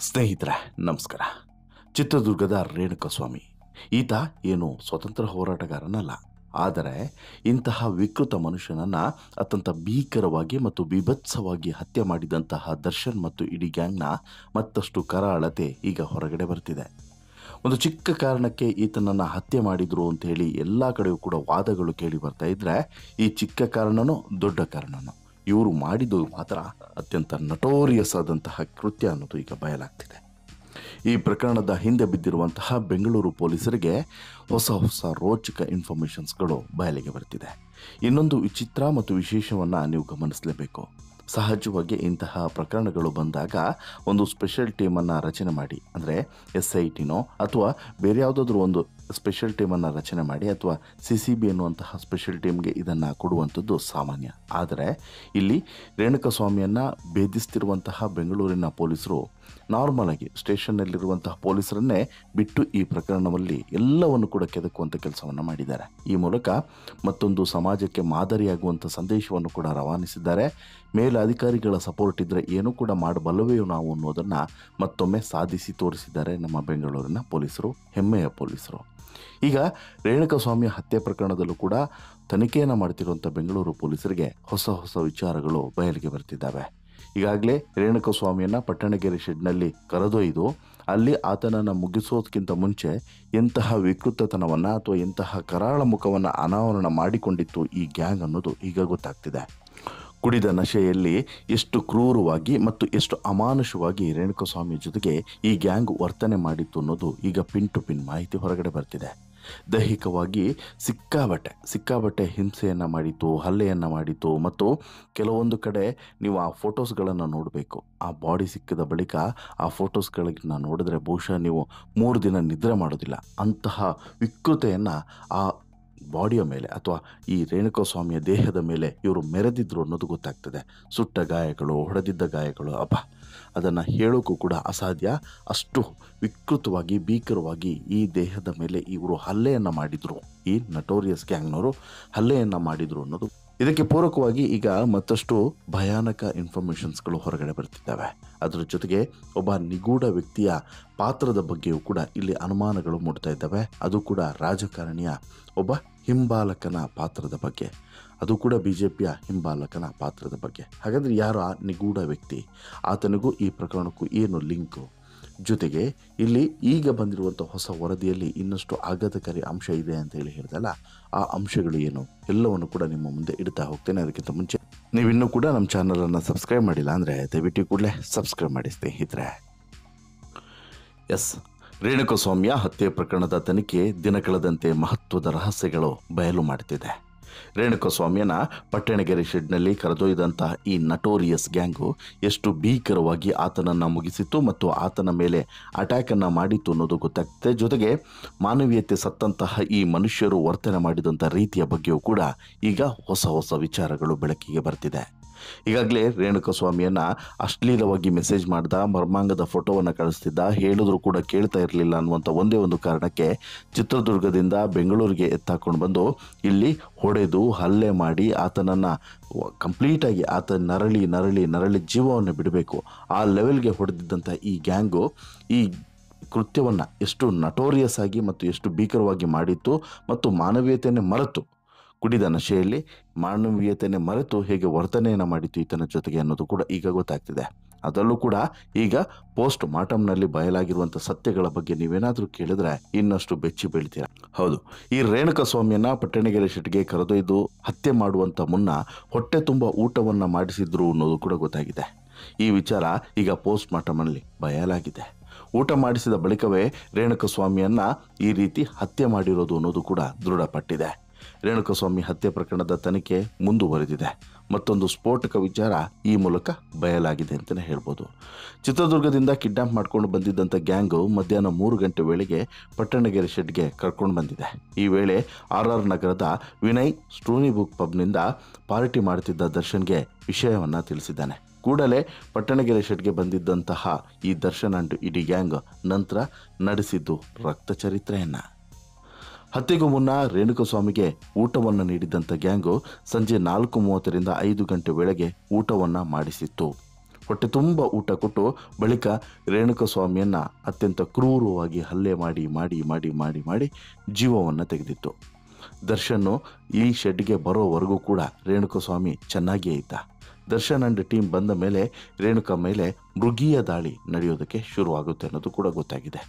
ಸ್ನೇಹಿತರೆ ನಮಸ್ಕಾರ. ಚಿತ್ರದುರ್ಗದ ರೇಣುಕಸ್ವಾಮಿ ಈತ ಏನು ಸ್ವತಂತ್ರ ಹೋರಾಟಗಾರನಲ್ಲ, ಆದರೆ ಇಂತಹ ವಿಕೃತ ಮನುಷ್ಯನನ್ನು ಅತ್ಯಂತ ಭೀಕರವಾಗಿ ಮತ್ತು ಬೀಭತ್ಸವಾಗಿ ಹತ್ಯೆ ಮಾಡಿದಂತಹ ದರ್ಶನ್ ಮತ್ತು ಇಡೀ ಗ್ಯಾಂಗ್ನ ಮತ್ತಷ್ಟು ಕರಾಳತೆ ಈಗ ಹೊರಗಡೆ ಬರ್ತಿದೆ. ಒಂದು ಚಿಕ್ಕ ಕಾರಣಕ್ಕೆ ಈತನನ್ನು ಹತ್ಯೆ ಮಾಡಿದ್ರು ಅಂತೇಳಿ ಎಲ್ಲ ಕಡೆಯೂ ಕೂಡ ವಾದಗಳು ಕೇಳಿ ಬರ್ತಾ ಇದ್ರೆ, ಈ ಚಿಕ್ಕ ಕಾರಣನೋ ದೊಡ್ಡ ಕಾರಣನೋ ಇವರು ಮಾಡಿದ್ದು ಮಾತ್ರ ಅತ್ಯಂತ ನಟೋರಿಯಸ್ ಆದಂತಹ ಕೃತ್ಯ ಅನ್ನೋದು ಈಗ ಬಯಲಾಗ್ತಿದೆ. ಈ ಪ್ರಕರಣದ ಹಿಂದೆ ಬಿದ್ದಿರುವಂತಹ ಬೆಂಗಳೂರು ಪೊಲೀಸರಿಗೆ ಹೊಸ ರೋಚಕ ಇನ್ಫಾರ್ಮೇಷನ್ಸ್ಗಳು ಬಯಲಿಗೆ ಬರ್ತಿದೆ. ಇನ್ನೊಂದು ವಿಚಿತ್ರ ಮತ್ತು ವಿಶೇಷವನ್ನು ನೀವು ಗಮನಿಸಲೇಬೇಕು. ಸಹಜವಾಗಿ ಇಂತಹ ಪ್ರಕರಣಗಳು ಬಂದಾಗ ಒಂದು ಸ್ಪೆಷಲ್ ಟೀಮನ್ನು ರಚನೆ ಮಾಡಿ, ಅಂದರೆ SITನೋ ಅಥವಾ ಬೇರೆ ಯಾವುದಾದ್ರೂ ಒಂದು ಸ್ಪೆಷಲ್ ಟೀಮನ್ನು ರಚನೆ ಮಾಡಿ ಅಥವಾ CCB ಎನ್ನುವಂತಹ ಸ್ಪೆಷಲ್ ಟೀಮ್ಗೆ ಇದನ್ನು ಕೊಡುವಂಥದ್ದು ಸಾಮಾನ್ಯ. ಆದರೆ ಇಲ್ಲಿ ರೇಣುಕಸ್ವಾಮಿಯನ್ನು ಭೇದಿಸ್ತಿರುವಂತಹ ಬೆಂಗಳೂರಿನ ಪೊಲೀಸರು ನಾರ್ಮಲ್ ಆಗಿ ಸ್ಟೇಷನ್ನಲ್ಲಿರುವಂತಹ ಪೊಲೀಸರನ್ನೇ ಬಿಟ್ಟು ಈ ಪ್ರಕರಣದಲ್ಲಿ ಎಲ್ಲವನ್ನು ಕೂಡ ಕೆದಕುವಂಥ ಕೆಲಸವನ್ನು ಮಾಡಿದ್ದಾರೆ. ಈ ಮೂಲಕ ಮತ್ತೊಂದು ಸಮಾಜಕ್ಕೆ ಮಾದರಿಯಾಗುವಂಥ ಸಂದೇಶವನ್ನು ಕೂಡ ರವಾನಿಸಿದ್ದಾರೆ. ಮೇಲಧಿಕಾರಿಗಳ ಸಪೋರ್ಟ್ ಇದ್ದರೆ ಏನೂ ಕೂಡ ಮಾಡಬಲ್ಲವೆಯೋ ನಾವು ಅನ್ನೋದನ್ನು ಮತ್ತೊಮ್ಮೆ ಸಾಧಿಸಿ ತೋರಿಸಿದ್ದಾರೆ ನಮ್ಮ ಬೆಂಗಳೂರಿನ ಪೊಲೀಸರು, ಹೆಮ್ಮೆಯ ಪೊಲೀಸರು. ಈಗ ರೇಣುಕಸ್ವಾಮಿ ಹತ್ಯೆ ಪ್ರಕರಣದಲ್ಲೂ ಕೂಡ ತನಿಖೆಯನ್ನು ಮಾಡ್ತಿರುವಂಥ ಬೆಂಗಳೂರು ಪೊಲೀಸರಿಗೆ ಹೊಸ ವಿಚಾರಗಳು ಬಯಲಿಗೆ ಬರ್ತಿದ್ದಾವೆ. ಈಗಾಗಲೇ ರೇಣುಕಸ್ವಾಮಿಯನ್ನು ಪಟ್ಟಣಗೆರೆ ಶೆಡ್ನಲ್ಲಿ ಕರೆದೊಯ್ದು ಅಲ್ಲಿ ಆತನನ್ನು ಮುಗಿಸೋದಕ್ಕಿಂತ ಮುಂಚೆ ಎಂತಹ ವಿಕೃತತನವನ್ನು ಅಥವಾ ಎಂತಹ ಕರಾಳ ಮುಖವನ್ನು ಅನಾವರಣ ಮಾಡಿಕೊಂಡಿತ್ತು ಈ ಗ್ಯಾಂಗ್ ಅನ್ನೋದು ಈಗ ಗೊತ್ತಾಗ್ತಿದೆ. ಕುಡಿದ ನಶೆಯಲ್ಲಿ ಎಷ್ಟು ಕ್ರೂರವಾಗಿ ಮತ್ತು ಎಷ್ಟು ಅಮಾನುಷವಾಗಿ ರೇಣುಕಸ್ವಾಮಿ ಜೊತೆಗೆ ಈ ಗ್ಯಾಂಗ್ ವರ್ತನೆ ಮಾಡಿತ್ತು ಅನ್ನೋದು ಈಗ ಪಿನ್ ಟು ಪಿನ್ ಮಾಹಿತಿ ಹೊರಗಡೆ ಬರ್ತಿದೆ. ದೈಹಿಕವಾಗಿ ಸಿಕ್ಕಾಬಟ್ಟೆ ಹಿಂಸೆಯನ್ನು ಮಾಡಿತ್ತು, ಹಲ್ಲೆಯನ್ನು ಮಾಡಿತ್ತು. ಮತ್ತು ಕೆಲವೊಂದು ಕಡೆ ನೀವು ಆ ಫೋಟೋಸ್ಗಳನ್ನು ನೋಡಬೇಕು. ಆ ಬಾಡಿ ಸಿಕ್ಕಿದ ಬಳಿಕ ಆ ಫೋಟೋಸ್ಗಳನ್ನ ನೋಡಿದ್ರೆ ಬಹುಶಃ ನೀವು 3 ದಿನ ನಿದ್ರೆ ಮಾಡೋದಿಲ್ಲ. ಅಂತಹ ವಿಕೃತೆಯನ್ನು ಆ ಬಾಡಿಯ ಮೇಲೆ ಅಥವಾ ಈ ರೇಣುಕಸ್ವಾಮಿಯ ದೇಹದ ಮೇಲೆ ಇವರು ಮೆರೆದಿದ್ರು ಅನ್ನೋದು ಗೊತ್ತಾಗ್ತದೆ. ಸುಟ್ಟ ಗಾಯಗಳು, ಹೊಡೆದಿದ್ದ ಗಾಯಗಳು, ಅದನ್ನು ಹೇಳೋಕ್ಕೂ ಕೂಡ ಅಸಾಧ್ಯ. ಅಷ್ಟು ವಿಕೃತವಾಗಿ ಭೀಕರವಾಗಿ ಈ ದೇಹದ ಮೇಲೆ ಇವರು ಹಲ್ಲೆಯನ್ನು ಮಾಡಿದರು, ಈ ನಟೋರಿಯಸ್ ಗ್ಯಾಂಗ್ನವರು ಹಲ್ಲೆಯನ್ನು ಮಾಡಿದರು ಅನ್ನೋದು. ಇದಕ್ಕೆ ಪೂರಕವಾಗಿ ಈಗ ಮತ್ತಷ್ಟು ಭಯಾನಕ ಇನ್ಫಾರ್ಮೇಷನ್ಸ್ಗಳು ಹೊರಗಡೆ ಬರ್ತಿದ್ದಾವೆ. ಅದರ ಜೊತೆಗೆ ಒಬ್ಬ ನಿಗೂಢ ವ್ಯಕ್ತಿಯ ಪಾತ್ರದ ಬಗ್ಗೆಯೂ ಕೂಡ ಇಲ್ಲಿ ಅನುಮಾನಗಳು ಮೂಡ್ತಾ ಇದ್ದಾವೆ. ಅದು ಕೂಡ ರಾಜಕಾರಣಿಯ ಒಬ್ಬ ಹಿಂಬಾಲಕನ ಪಾತ್ರದ ಬಗ್ಗೆ, ಅದು ಕೂಡ BJPಯ ಹಿಂಬಾಲಕನ ಪಾತ್ರದ ಬಗ್ಗೆ. ಹಾಗಾದರೆ ಯಾರು ಆ ನಿಗೂಢ ವ್ಯಕ್ತಿ? ಆತನಿಗೂ ಈ ಪ್ರಕರಣಕ್ಕೂ ಏನು ಲಿಂಕು? ಜೊತೆಗೆ ಇಲ್ಲಿ ಈಗ ಬಂದಿರುವಂಥ ಹೊಸ ವರದಿಯಲ್ಲಿ ಇನ್ನಷ್ಟು ಆಘಾತಕಾರಿ ಅಂಶ ಇದೆ ಅಂತ ಹೇಳಿದಲ್ಲ, ಆ ಅಂಶಗಳು ಏನು ಎಲ್ಲವನ್ನು ಕೂಡ ನಿಮ್ಮ ಮುಂದೆ ಇಡ್ತಾ ಹೋಗ್ತೇನೆ. ಅದಕ್ಕಿಂತ ಮುಂಚೆ ನೀವಿನ್ನೂ ಕೂಡ ನಮ್ಮ ಚಾನಲನ್ನು ಸಬ್ಸ್ಕ್ರೈಬ್ ಮಾಡಿಲ್ಲ ಅಂದರೆ ದಯವಿಟ್ಟು ಕೂಡಲೇ ಸಬ್ಸ್ಕ್ರೈಬ್ ಮಾಡಿ ಸ್ನೇಹಿತರೆ. ರೇಣುಕಸ್ವಾಮಿಯ ಹತ್ಯೆ ಪ್ರಕರಣದ ತನಿಖೆ ದಿನ ಕಳೆದಂತೆ ಮಹತ್ವದ ರಹಸ್ಯಗಳು ಬಯಲು ಮಾಡ್ತಿದೆ. ರೇಣುಕಸ್ವಾಮಿಯನ್ನು ಪಟ್ಟಣಗೆರೆ ಶೆಡ್ನಲ್ಲಿ ಕರೆದೊಯ್ದಂತಹ ಈ ನಟೋರಿಯಸ್ ಗ್ಯಾಂಗು ಎಷ್ಟು ಭೀಕರವಾಗಿ ಆತನನ್ನು ಮುಗಿಸಿತ್ತು ಮತ್ತು ಆತನ ಮೇಲೆ ಅಟ್ಯಾಕನ್ನು ಮಾಡಿತ್ತು ಅನ್ನೋದು ಗೊತ್ತಾಗ್ತದೆ. ಜೊತೆಗೆ ಮಾನವೀಯತೆ ಸತ್ತಂತಹ ಈ ಮನುಷ್ಯರು ವರ್ತನೆ ಮಾಡಿದಂಥ ರೀತಿಯ ಬಗ್ಗೆಯೂ ಕೂಡ ಈಗ ಹೊಸ ವಿಚಾರಗಳು ಬೆಳಕಿಗೆ ಬರ್ತಿದೆ. ಈಗಾಗಲೇ ರೇಣುಕಸ್ವಾಮಿಯನ್ನು ಅಶ್ಲೀಲವಾಗಿ ಮೆಸೇಜ್ ಮಾಡ್ದ, ಮರ್ಮಾಂಗದ ಫೋಟೋವನ್ನು ಕಳಿಸ್ತಿದ್ದ, ಹೇಳಿದ್ರು ಕೂಡ ಕೇಳ್ತಾ ಇರಲಿಲ್ಲ ಅನ್ನುವಂಥ ಒಂದೇ ಒಂದು ಕಾರಣಕ್ಕೆ ಚಿತ್ರದುರ್ಗದಿಂದ ಬೆಂಗಳೂರಿಗೆ ಎತ್ತಾಕೊಂಡು ಬಂದು ಇಲ್ಲಿ ಹೊಡೆದು ಹಲ್ಲೆ ಮಾಡಿ ಆತನನ್ನು ಕಂಪ್ಲೀಟಾಗಿ ಆತ ನರಳಿ ಜೀವವನ್ನು ಬಿಡಬೇಕು ಆ ಲೆವೆಲ್ಗೆ ಹೊಡೆದಿದ್ದಂಥ ಈ ಗ್ಯಾಂಗು ಈ ಕೃತ್ಯವನ್ನು ಎಷ್ಟು ನಟೋರಿಯಸ್ ಆಗಿ ಮತ್ತು ಎಷ್ಟು ಭೀಕರವಾಗಿ ಮಾಡಿತ್ತು ಮತ್ತು ಮಾನವೀಯತೆಯನ್ನೇ ಮರೆತು, ಕುಡಿದ ನಶೆಯಲ್ಲಿ ಮಾನವೀಯತೆಯನ್ನೇ ಮರೆತು ಹೇಗೆ ವರ್ತನೆಯನ್ನು ಮಾಡಿತ್ತು ಈತನ ಜೊತೆಗೆ ಅನ್ನೋದು ಕೂಡ ಈಗ ಗೊತ್ತಾಗ್ತಿದೆ. ಅದರಲ್ಲೂ ಕೂಡ ಈಗ ಪೋಸ್ಟ್ ಮಾರ್ಟಮ್ನಲ್ಲಿ ಬಯಲಾಗಿರುವಂಥ ಸತ್ಯಗಳ ಬಗ್ಗೆ ನೀವೇನಾದರೂ ಕೇಳಿದ್ರೆ ಇನ್ನಷ್ಟು ಬೆಚ್ಚಿ ಬೀಳ್ತೀರ. ಹೌದು, ಈ ರೇಣುಕಸ್ವಾಮಿಯನ್ನು ಪಟ್ಟಣಗೆರೆ ಶೆಡ್ಗೆ ಕರೆದೊಯ್ದು ಹತ್ಯೆ ಮಾಡುವಂಥ ಮುನ್ನ ಹೊಟ್ಟೆ ತುಂಬ ಊಟವನ್ನು ಮಾಡಿಸಿದ್ರು ಅನ್ನೋದು ಕೂಡ ಗೊತ್ತಾಗಿದೆ. ಈ ವಿಚಾರ ಈಗ ಪೋಸ್ಟ್ ಮಾರ್ಟಮ್ನಲ್ಲಿ ಬಯಲಾಗಿದೆ. ಊಟ ಮಾಡಿಸಿದ ಬಳಿಕವೇ ರೇಣುಕಸ್ವಾಮಿಯನ್ನು ಈ ರೀತಿ ಹತ್ಯೆ ಮಾಡಿರೋದು ಅನ್ನೋದು ಕೂಡ ದೃಢಪಟ್ಟಿದೆ. ರೇಣುಕಸ್ವಾಮಿ ಹತ್ಯೆ ಪ್ರಕರಣದ ತನಿಖೆ ಮುಂದುವರೆದಿದೆ. ಮತ್ತೊಂದು ಸ್ಫೋಟಕ ವಿಚಾರ ಈ ಮೂಲಕ ಬಯಲಾಗಿದೆ ಅಂತಲೇ ಹೇಳ್ಬೋದು. ಚಿತ್ರದುರ್ಗದಿಂದ ಕಿಡ್ನಾಪ್ ಮಾಡ್ಕೊಂಡು ಬಂದಿದ್ದಂಥ ಗ್ಯಾಂಗು ಮಧ್ಯಾಹ್ನ 3 ಗಂಟೆ ವೇಳೆಗೆ ಪಟ್ಟಣಗೆರೆ ಶೆಡ್ಗೆ ಕರ್ಕೊಂಡು ಬಂದಿದೆ. ಈ ವೇಳೆ RR ನಗರದ ವಿನಯ್ ಸ್ಟೋನಿ ಬುಕ್ ಪಬ್ನಿಂದ ಪಾರ್ಟಿ ಮಾಡ್ತಿದ್ದ ದರ್ಶನ್ಗೆ ವಿಷಯವನ್ನು ತಿಳಿಸಿದ್ದಾನೆ. ಕೂಡಲೇ ಪಟ್ಟಣಗೆರೆ ಶೆಡ್ಗೆ ಬಂದಿದ್ದಂತಹ ಈ ದರ್ಶನ್ ಅಂಡ್ ಇಡೀ ಗ್ಯಾಂಗ್ ನಂತರ ನಡೆಸಿದ್ದು ರಕ್ತ ಚರಿತ್ರೆಯನ್ನು. ಹತ್ಯೆಗೂ ಮುನ್ನ ರೇಣುಕಸ್ವಾಮಿಗೆ ಊಟವನ್ನು ನೀಡಿದಂಥ ಗ್ಯಾಂಗು ಸಂಜೆ 4:30ರಿಂದ 5 ಗಂಟೆ ವೇಳೆಗೆ ಊಟವನ್ನು ಮಾಡಿಸಿತ್ತು. ಹೊಟ್ಟೆ ತುಂಬ ಊಟ ಕೊಟ್ಟು ಬಳಿಕ ರೇಣುಕಸ್ವಾಮಿಯನ್ನು ಅತ್ಯಂತ ಕ್ರೂರವಾಗಿ ಹಲ್ಲೆ ಮಾಡಿ ಮಾಡಿ ಮಾಡಿ ಮಾಡಿ ಮಾಡಿ ಜೀವವನ್ನು ತೆಗೆದಿತ್ತು. ದರ್ಶನ್ ಈ ಶೆಡ್ಗೆ ಬರೋವರೆಗೂ ಕೂಡ ರೇಣುಕಸ್ವಾಮಿ ಚೆನ್ನಾಗಿಯೇ ಇದ್ದ. ದರ್ಶನ್ ಅಂಡ್ ಟೀಮ್ ಬಂದ ಮೇಲೆ ರೇಣುಕಾ ಮೇಲೆ ಮೃಗೀಯ ದಾಳಿ ನಡೆಯೋದಕ್ಕೆ ಶುರುವಾಗುತ್ತೆ ಅನ್ನೋದು ಕೂಡ ಗೊತ್ತಾಗಿದೆ.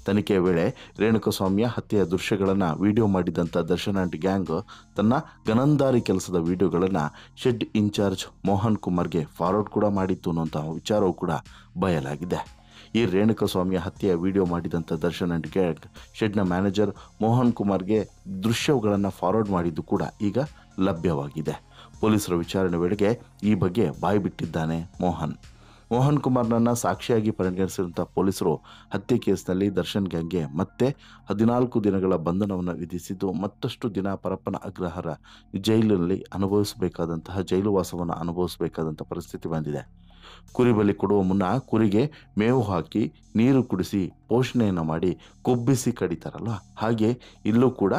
ತನಿಖೆಯ ವೇಳೆ ರೇಣುಕಸ್ವಾಮಿಯ ಹತ್ಯೆಯ ದೃಶ್ಯಗಳನ್ನು ವಿಡಿಯೋ ಮಾಡಿದಂಥ ದರ್ಶನ್ ಅಂಡ್ ಗ್ಯಾಂಗ್ ತನ್ನ ಗನಂದಾರಿ ಕೆಲಸದ ವಿಡಿಯೋಗಳನ್ನು ಶೆಡ್ ಇನ್ಚಾರ್ಜ್ ಮೋಹನ್ ಕುಮಾರ್ಗೆ ಫಾರ್ವರ್ಡ್ ಕೂಡ ಮಾಡಿತ್ತು ಅನ್ನೋಂತಹ ವಿಚಾರವೂ ಕೂಡ ಬಯಲಾಗಿದೆ. ಈ ರೇಣುಕಸ್ವಾಮಿಯ ಹತ್ಯೆಯ ವಿಡಿಯೋ ಮಾಡಿದಂಥ ದರ್ಶನ್ ಅಂಡ್ ಗ್ಯಾಂಗ್ ಶೆಡ್ನ ಮ್ಯಾನೇಜರ್ ಮೋಹನ್ ಕುಮಾರ್ಗೆ ದೃಶ್ಯಗಳನ್ನು ಫಾರ್ವರ್ಡ್ ಮಾಡಿದ್ದು ಕೂಡ ಈಗ ಲಭ್ಯವಾಗಿದೆ. ಪೊಲೀಸರ ವಿಚಾರಣೆ ವೇಳೆಗೆ ಈ ಬಗ್ಗೆ ಬಾಯ್ಬಿಟ್ಟಿದ್ದಾನೆ ಮೋಹನ್ ಕುಮಾರ್ನನ್ನು ಸಾಕ್ಷಿಯಾಗಿ ಪರಿಗಣಿಸಿದಂಥ ಪೊಲೀಸರು ಹತ್ಯೆ ಕೇಸ್ನಲ್ಲಿ ದರ್ಶನ್ ಗ್ಯಾಂಗ್ಗೆ ಮತ್ತೆ 14 ದಿನಗಳ ಬಂಧನವನ್ನು ವಿಧಿಸಿದ್ದು ಮತ್ತಷ್ಟು ದಿನ ಪರಪ್ಪನ ಅಗ್ರಹಾರ ಜೈಲಿನಲ್ಲಿ ಜೈಲು ವಾಸವನ್ನು ಅನುಭವಿಸಬೇಕಾದಂಥ ಪರಿಸ್ಥಿತಿ ಬಂದಿದೆ. ಕುರಿ ಬಲಿ ಕೊಡುವ ಮುನ್ನ ಕುರಿಗೆ ಮೇವು ಹಾಕಿ ನೀರು ಕುಡಿಸಿ ಪೋಷಣೆಯನ್ನು ಮಾಡಿ ಕೊಬ್ಬಿಸಿ ಕಡಿತಾರಲ್ಲ, ಹಾಗೆ ಇಲ್ಲೂ ಕೂಡ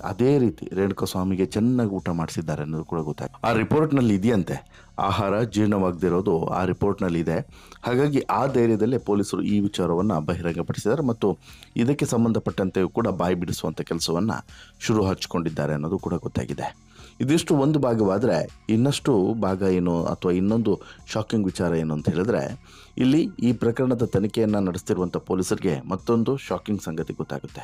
ಅದೇ ರೀತಿ ರೇಣುಕಸ್ವಾಮಿಗೆ ಚೆನ್ನಾಗಿ ಊಟ ಮಾಡಿಸಿದ್ದಾರೆ ಅನ್ನೋದು ಕೂಡ ಗೊತ್ತಾಯ್ತು. ಆ ರಿಪೋರ್ಟ್ನಲ್ಲಿ ಇದೆಯಂತೆ, ಆಹಾರ ಜೀರ್ಣವಾಗದಿರೋದು ಆ ರಿಪೋರ್ಟ್ನಲ್ಲಿ ಇದೆ. ಹಾಗಾಗಿ ಆ ಧೈರ್ಯದಲ್ಲೇ ಪೊಲೀಸರು ಈ ವಿಚಾರವನ್ನು ಬಹಿರಂಗಪಡಿಸಿದ್ದಾರೆ ಮತ್ತು ಇದಕ್ಕೆ ಸಂಬಂಧಪಟ್ಟಂತೆಯೂ ಕೂಡ ಬಾಯಿ ಬಿಡಿಸುವಂಥ ಕೆಲಸವನ್ನು ಶುರು ಹಚ್ಚಿಕೊಂಡಿದ್ದಾರೆ ಅನ್ನೋದು ಕೂಡ ಗೊತ್ತಾಗಿದೆ. ಇದಿಷ್ಟು ಒಂದು ಭಾಗವಾದರೆ ಇನ್ನಷ್ಟು ಭಾಗ ಏನು ಅಥವಾ ಇನ್ನೊಂದು ಶಾಕಿಂಗ್ ವಿಚಾರ ಏನು ಅಂತ ಹೇಳಿದ್ರೆ, ಇಲ್ಲಿ ಈ ಪ್ರಕರಣದ ತನಿಖೆಯನ್ನು ನಡೆಸ್ತಿರುವಂಥ ಪೊಲೀಸರಿಗೆ ಮತ್ತೊಂದು ಶಾಕಿಂಗ್ ಸಂಗತಿ ಗೊತ್ತಾಗುತ್ತೆ.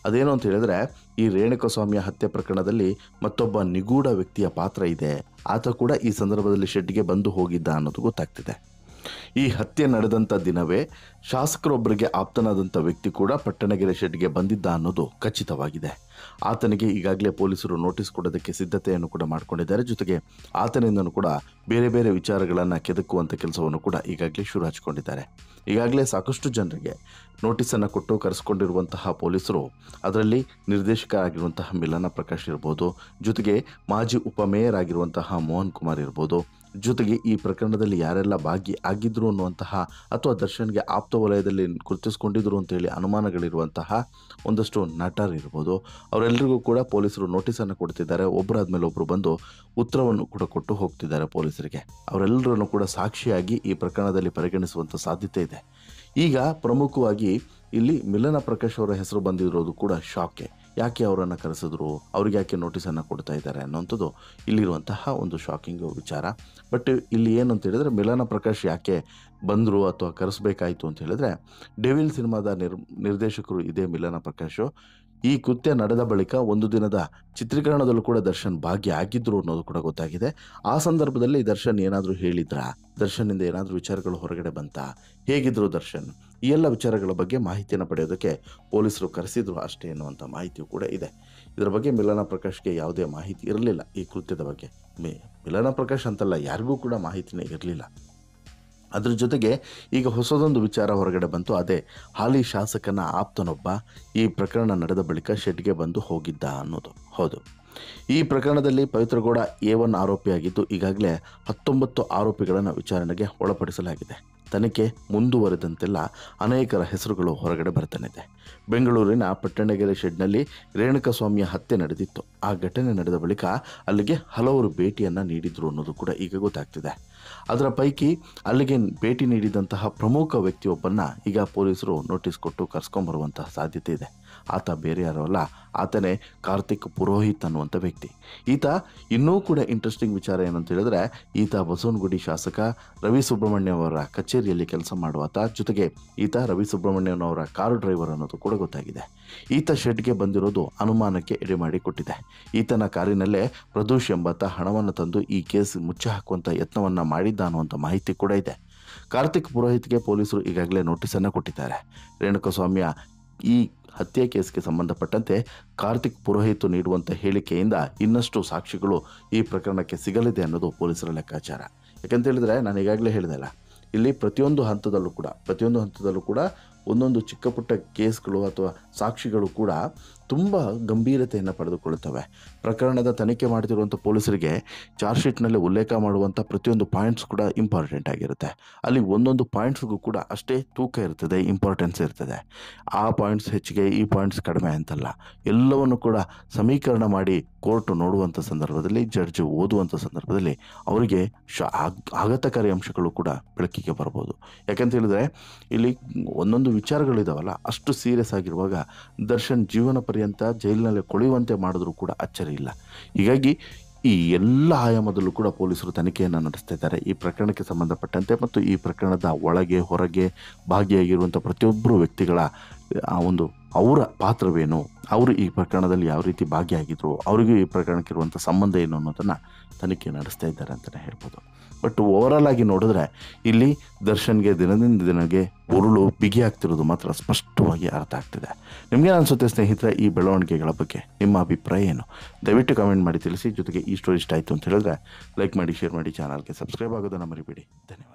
ಅದೇನು ಅಂತ ಹೇಳಿದ್ರೆ, ಈ ರೇಣುಕಸ್ವಾಮಿಯ ಹತ್ಯೆ ಪ್ರಕರಣದಲ್ಲಿ ಮತ್ತೊಬ್ಬ ನಿಗೂಢ ವ್ಯಕ್ತಿಯ ಪಾತ್ರ ಇದೆ. ಆತ ಕೂಡ ಈ ಸಂದರ್ಭದಲ್ಲಿ ಶೆಡ್ಗೆ ಬಂದು ಹೋಗಿದ್ದ ಅನ್ನೋದು ಗೊತ್ತಾಗ್ತಿದೆ. ಈ ಹತ್ಯೆ ನಡೆದಂಥ ದಿನವೇ ಶಾಸಕರೊಬ್ಬರಿಗೆ ಆಪ್ತನಾದಂಥ ವ್ಯಕ್ತಿ ಕೂಡ ಪಟ್ಟಣಗೆರೆ ಶೆಡ್ಗೆ ಬಂದಿದ್ದ ಅನ್ನೋದು ಖಚಿತವಾಗಿದೆ. ಆತನಿಗೆ ಈಗಾಗಲೇ ಪೊಲೀಸರು ನೋಟಿಸ್ ಕೊಡೋದಕ್ಕೆ ಸಿದ್ಧತೆಯನ್ನು ಕೂಡ ಮಾಡಿಕೊಂಡಿದ್ದಾರೆ. ಜೊತೆಗೆ ಆತನಿಂದನೂ ಕೂಡ ಬೇರೆ ಬೇರೆ ವಿಚಾರಗಳನ್ನು ಕೆದಕುವಂಥ ಕೆಲಸವನ್ನು ಕೂಡ ಈಗಾಗಲೇ ಶುರು ಹಚ್ಕೊಂಡಿದ್ದಾರೆ. ಈಗಾಗಲೇ ಸಾಕಷ್ಟು ಜನರಿಗೆ ನೋಟಿಸನ್ನು ಕೊಟ್ಟು ಕರೆಸ್ಕೊಂಡಿರುವಂತಹ ಪೊಲೀಸರು, ಅದರಲ್ಲಿ ನಿರ್ದೇಶಕ ಆಗಿರುವಂತಹ ಮಿಲನ ಪ್ರಕಾಶ್ ಇರ್ಬೋದು, ಜೊತೆಗೆ ಮಾಜಿ ಉಪಮೇಯರ್ ಆಗಿರುವಂತಹ ಮೋಹನ್ ಕುಮಾರ್ ಇರ್ಬೋದು, ಜೊತೆಗೆ ಈ ಪ್ರಕರಣದಲ್ಲಿ ಯಾರೆಲ್ಲ ಆಗಿದ್ರು ಅನ್ನುವಂತಹ ಅಥವಾ ದರ್ಶನ್ಗೆ ಆಪ್ತ ವಲಯದಲ್ಲಿ ಗುರುತಿಸ್ಕೊಂಡಿದ್ರು ಅಂತೇಳಿ ಅನುಮಾನಗಳಿರುವಂತಹ ಒಂದಷ್ಟು ನಟರಿರ್ಬೋದು, ಅವರೆಲ್ಲರಿಗೂ ಕೂಡ ಪೊಲೀಸರು ನೋಟಿಸನ್ನು ಕೊಡ್ತಿದ್ದಾರೆ. ಒಬ್ಬರಾದ್ಮೇಲೆ ಒಬ್ಬರು ಬಂದು ಉತ್ತರವನ್ನು ಕೂಡ ಕೊಟ್ಟು ಹೋಗ್ತಿದ್ದಾರೆ ಪೊಲೀಸರಿಗೆ. ಅವರೆಲ್ಲರನ್ನು ಕೂಡ ಸಾಕ್ಷಿಯಾಗಿ ಈ ಪ್ರಕರಣದಲ್ಲಿ ಪರಿಗಣಿಸುವಂಥ ಸಾಧ್ಯತೆ ಇದೆ. ಈಗ ಪ್ರಮುಖವಾಗಿ ಇಲ್ಲಿ ಮಿಲನ ಪ್ರಕಾಶ್ ಅವರ ಹೆಸರು ಬಂದಿರೋದು ಕೂಡ ಶಾಕೆ. ಯಾಕೆ ಅವರನ್ನು ಕರೆಸಿದ್ರು, ಅವ್ರಿಗೆ ಯಾಕೆ ನೋಟಿಸನ್ನು ಕೊಡ್ತಾ ಇದ್ದಾರೆ ಅನ್ನೋಂಥದ್ದು ಇಲ್ಲಿರುವಂತಹ ಒಂದು ಶಾಕಿಂಗ್ ವಿಚಾರ. ಬಟ್ ಇಲ್ಲಿ ಏನು ಅಂತ ಹೇಳಿದ್ರೆ, ಮಿಲನ ಪ್ರಕಾಶ್ ಯಾಕೆ ಬಂದರು ಅಥವಾ ಕರೆಸಬೇಕಾಯಿತು ಅಂತ ಹೇಳಿದ್ರೆ, ಡೆವಿಲ್ ಸಿನಿಮಾದ ನಿರ್ದೇಶಕರು ಇದೇ ಮಿಲನ ಪ್ರಕಾಶು. ಈ ಕೃತ್ಯ ನಡೆದ ಬಳಿಕ ಒಂದು ದಿನದ ಚಿತ್ರೀಕರಣದಲ್ಲೂ ಕೂಡ ದರ್ಶನ್ ಭಾಗಿಯಾಗಿದ್ದರು ಅನ್ನೋದು ಕೂಡ ಗೊತ್ತಾಗಿದೆ. ಆ ಸಂದರ್ಭದಲ್ಲಿ ದರ್ಶನ್ ಏನಾದರೂ ಹೇಳಿದ್ರಾ, ದರ್ಶನ್ನಿಂದ ಏನಾದರೂ ವಿಚಾರಗಳು ಹೊರಗಡೆ ಬಂತಾ, ಹೇಗಿದ್ರು ದರ್ಶನ್, ಈ ಎಲ್ಲ ವಿಚಾರಗಳ ಬಗ್ಗೆ ಮಾಹಿತಿಯನ್ನು ಪಡೆಯೋದಕ್ಕೆ ಪೊಲೀಸರು ಕರೆಸಿದ್ರು ಅಷ್ಟೇ ಎನ್ನುವಂಥ ಮಾಹಿತಿಯೂ ಕೂಡ ಇದೆ. ಇದರ ಬಗ್ಗೆ ಮಿಲನ ಪ್ರಕಾಶ್ಗೆ ಯಾವುದೇ ಮಾಹಿತಿ ಇರಲಿಲ್ಲ. ಈ ಕೃತ್ಯದ ಬಗ್ಗೆ ಮಿಲನ ಪ್ರಕಾಶ್ ಅಂತಲ್ಲ, ಯಾರಿಗೂ ಕೂಡ ಮಾಹಿತಿನೇ ಇರಲಿಲ್ಲ. ಅದ್ರ ಜೊತೆಗೆ ಈಗ ಹೊಸದೊಂದು ವಿಚಾರ ಹೊರಗಡೆ ಬಂತು. ಅದೇ ಹಾಲಿ ಶಾಸಕನ ಆಪ್ತನೊಬ್ಬ ಈ ಪ್ರಕರಣ ನಡೆದ ಬಳಿಕ ಶೆಡ್ಗೆ ಬಂದು ಹೋಗಿದ್ದ ಅನ್ನೋದು. ಹೌದು, ಈ ಪ್ರಕರಣದಲ್ಲಿ ಪವಿತ್ರಗೌಡ A1 ಆರೋಪಿಯಾಗಿದ್ದು ಈಗಾಗಲೇ 19 ಆರೋಪಿಗಳನ್ನು ವಿಚಾರಣೆಗೆ ಒಳಪಡಿಸಲಾಗಿದೆ. ತನಿಖೆ ಮುಂದುವರೆದಂತೆಲ್ಲ ಅನೇಕರ ಹೆಸರುಗಳು ಹೊರಗಡೆ ಬರ್ತಾನಿದೆ. ಬೆಂಗಳೂರಿನ ಪಟ್ಟಣಗೆರೆ ಶೆಡ್ನಲ್ಲಿ ರೇಣುಕಸ್ವಾಮಿಯ ಹತ್ಯೆ ನಡೆದಿತ್ತು. ಆ ಘಟನೆ ನಡೆದ ಬಳಿಕ ಅಲ್ಲಿಗೆ ಹಲವರು ಭೇಟಿಯನ್ನು ನೀಡಿದ್ರು ಅನ್ನೋದು ಕೂಡ ಈಗ ಗೊತ್ತಾಗ್ತಿದೆ. ಅದರ ಪೈಕಿ ಅಲ್ಲಿಗೆ ಭೇಟಿ ನೀಡಿದಂತಹ ಪ್ರಮುಖ ವ್ಯಕ್ತಿಯೊಬ್ಬನ್ನ ಈಗ ಪೊಲೀಸರು ನೋಟಿಸ್ ಕೊಟ್ಟು ಕರ್ಸ್ಕೊಂಬರುವಂತಹ ಸಾಧ್ಯತೆ ಇದೆ. ಆತ ಬೇರೆ ಯಾರೋ ಅಲ್ಲ, ಆತನೇ ಕಾರ್ತಿಕ್ ಪುರೋಹಿತ್ ಅನ್ನುವಂಥ ವ್ಯಕ್ತಿ. ಈತ ಇನ್ನೂ ಕೂಡ ಇಂಟ್ರೆಸ್ಟಿಂಗ್ ವಿಚಾರ ಏನಂತ ಹೇಳಿದ್ರೆ, ಈತ ಬಸವನಗುಡಿ ಶಾಸಕ ರವಿ ಸುಬ್ರಹ್ಮಣ್ಯ ಅವರ ಕಚೇರಿಯಲ್ಲಿ ಕೆಲಸ ಮಾಡುವಾತ. ಜೊತೆಗೆ ಈತ ರವಿ ಸುಬ್ರಹ್ಮಣ್ಯಂ ಅವರ ಕಾರು ಡ್ರೈವರ್ ಅನ್ನೋದು ಕೂಡ ಗೊತ್ತಾಗಿದೆ. ಈತ ಶೆಡ್ಗೆ ಬಂದಿರೋದು ಅನುಮಾನಕ್ಕೆ ಎಡೆಮಾಡಿ ಕೊಟ್ಟಿದೆ. ಈತನ ಕಾರಿನಲ್ಲೇ ಪ್ರದೋಷ್ ಎಂಬಾತ ಹಣವನ್ನು ತಂದು ಈ ಕೇಸ್ ಮುಚ್ಚಿ ಹಾಕುವಂಥ ಯತ್ನವನ್ನು ಮಾಡಿದ್ದ ಅನ್ನುವಂಥ ಮಾಹಿತಿ ಕೂಡ ಇದೆ. ಕಾರ್ತಿಕ್ ಪುರೋಹಿತ್ಗೆ ಪೊಲೀಸರು ಈಗಾಗಲೇ ನೋಟಿಸನ್ನು ಕೊಟ್ಟಿದ್ದಾರೆ. ರೇಣುಕಸ್ವಾಮಿಯ ಈ ಹತ್ಯೆ ಕೇಸ್ಗೆ ಸಂಬಂಧಪಟ್ಟಂತೆ ಕಾರ್ತಿಕ್ ಪುರೋಹಿತ್ ನೀಡುವಂಥ ಹೇಳಿಕೆಯಿಂದ ಇನ್ನಷ್ಟು ಸಾಕ್ಷಿಗಳು ಈ ಪ್ರಕರಣಕ್ಕೆ ಸಿಗಲಿದೆ ಅನ್ನೋದು ಪೊಲೀಸರ ಲೆಕ್ಕಾಚಾರ. ಯಾಕಂತ ಹೇಳಿದ್ರೆ, ನಾನು ಈಗಾಗಲೇ ಹೇಳಿದೆಲ್ಲ, ಇಲ್ಲಿ ಪ್ರತಿಯೊಂದು ಹಂತದಲ್ಲೂ ಕೂಡ ಒಂದೊಂದು ಚಿಕ್ಕ ಪುಟ್ಟ ಕೇಸ್ಗಳು ಅಥವಾ ಸಾಕ್ಷಿಗಳು ಕೂಡ ತುಂಬ ಗಂಭೀರತೆಯನ್ನು ಪಡೆದುಕೊಳ್ಳುತ್ತವೆ. ಪ್ರಕರಣದ ತನಿಖೆ ಮಾಡ್ತಿರುವಂಥ ಪೊಲೀಸರಿಗೆ ಚಾರ್ಜ್ ಶೀಟ್ನಲ್ಲಿ ಉಲ್ಲೇಖ ಮಾಡುವಂಥ ಪ್ರತಿಯೊಂದು ಪಾಯಿಂಟ್ಸ್ ಕೂಡ ಇಂಪಾರ್ಟೆಂಟ್ ಆಗಿರುತ್ತೆ. ಅಲ್ಲಿ ಒಂದೊಂದು ಪಾಯಿಂಟ್ಸ್ಗೂ ಕೂಡ ಅಷ್ಟೇ ತೂಕ ಇರ್ತದೆ, ಇಂಪಾರ್ಟೆನ್ಸ್ ಇರ್ತದೆ. ಆ ಪಾಯಿಂಟ್ಸ್ ಹೆಚ್ಚಿಗೆ, ಈ ಪಾಯಿಂಟ್ಸ್ ಕಡಿಮೆ ಅಂತಲ್ಲ. ಎಲ್ಲವನ್ನು ಕೂಡ ಸಮೀಕರಣ ಮಾಡಿ ಕೋರ್ಟ್ ನೋಡುವಂಥ ಸಂದರ್ಭದಲ್ಲಿ, ಜಡ್ಜ್ ಓದುವಂಥ ಸಂದರ್ಭದಲ್ಲಿ ಅವರಿಗೆ ಆಘಾತಕಾರಿ ಅಂಶಗಳು ಕೂಡ ಬೆಳಕಿಗೆ ಬರ್ಬೋದು. ಯಾಕಂತ ಹೇಳಿದ್ರೆ ಇಲ್ಲಿ ಒಂದೊಂದು ವಿಚಾರಗಳಿದಾವಲ್ಲ, ಅಷ್ಟು ಸೀರಿಯಸ್ ಆಗಿರುವಾಗ ದರ್ಶನ್ ಜೀವನ ಪರ್ಯಂತ ಜೈಲಿನಲ್ಲಿ ಕೊಳೆಯುವಂತೆ ಮಾಡಿದ್ರೂ ಕೂಡ ಅಚ್ಚರಿ ಇಲ್ಲ. ಹೀಗಾಗಿ ಈ ಎಲ್ಲ ಆಯಾಮದಲ್ಲೂ ಕೂಡ ಪೊಲೀಸರು ತನಿಖೆಯನ್ನು ನಡೆಸ್ತಾ ಇದ್ದಾರೆ ಈ ಪ್ರಕರಣಕ್ಕೆ ಸಂಬಂಧಪಟ್ಟಂತೆ. ಮತ್ತು ಈ ಪ್ರಕರಣದ ಒಳಗೆ ಹೊರಗೆ ಭಾಗಿಯಾಗಿರುವಂಥ ಪ್ರತಿಯೊಬ್ಬರು ವ್ಯಕ್ತಿಗಳ ಅವರ ಪಾತ್ರವೇನು, ಅವರು ಈ ಪ್ರಕರಣದಲ್ಲಿ ಯಾವ ರೀತಿ ಭಾಗಿಯಾಗಿದ್ರು, ಅವರಿಗೂ ಈ ಪ್ರಕರಣಕ್ಕೆ ಇರುವಂಥ ಸಂಬಂಧ ಏನು ಅನ್ನೋದನ್ನು ತನಿಖೆ ನಡೆಸ್ತಾ ಇದ್ದಾರೆ ಅಂತಲೇ ಹೇಳ್ಬೋದು. ಬಟ್ ಓವರಾಲ್ ಆಗಿ ನೋಡಿದ್ರೆ ಇಲ್ಲಿ ದರ್ಶನ್ಗೆ ದಿನದಿಂದ ದಿನಕ್ಕೆ ಉರುಳು ಬಿಗಿಯಾಗ್ತಿರೋದು ಮಾತ್ರ ಸ್ಪಷ್ಟವಾಗಿ ಅರ್ಥ ಆಗ್ತಿದೆ. ನಿಮಗೆ ಅನಿಸುತ್ತೆ ಸ್ನೇಹಿತರೆ ಈ ಬೆಳವಣಿಗೆಗಳ ಬಗ್ಗೆ ನಿಮ್ಮ ಅಭಿಪ್ರಾಯ ಏನು? ದಯವಿಟ್ಟು ಕಮೆಂಟ್ ಮಾಡಿ ತಿಳಿಸಿ. ಜೊತೆಗೆ ಈ ಸ್ಟೋರಿ ಇಷ್ಟ ಆಯಿತು ಅಂತ ಹೇಳಿದ್ರೆ ಲೈಕ್ ಮಾಡಿ, ಶೇರ್ ಮಾಡಿ, ಚಾನಲ್ಗೆ ಸಬ್ಸ್ಕ್ರೈಬ್ ಆಗೋದನ್ನು ಮರಿಬೇಡಿ. ಧನ್ಯವಾದ.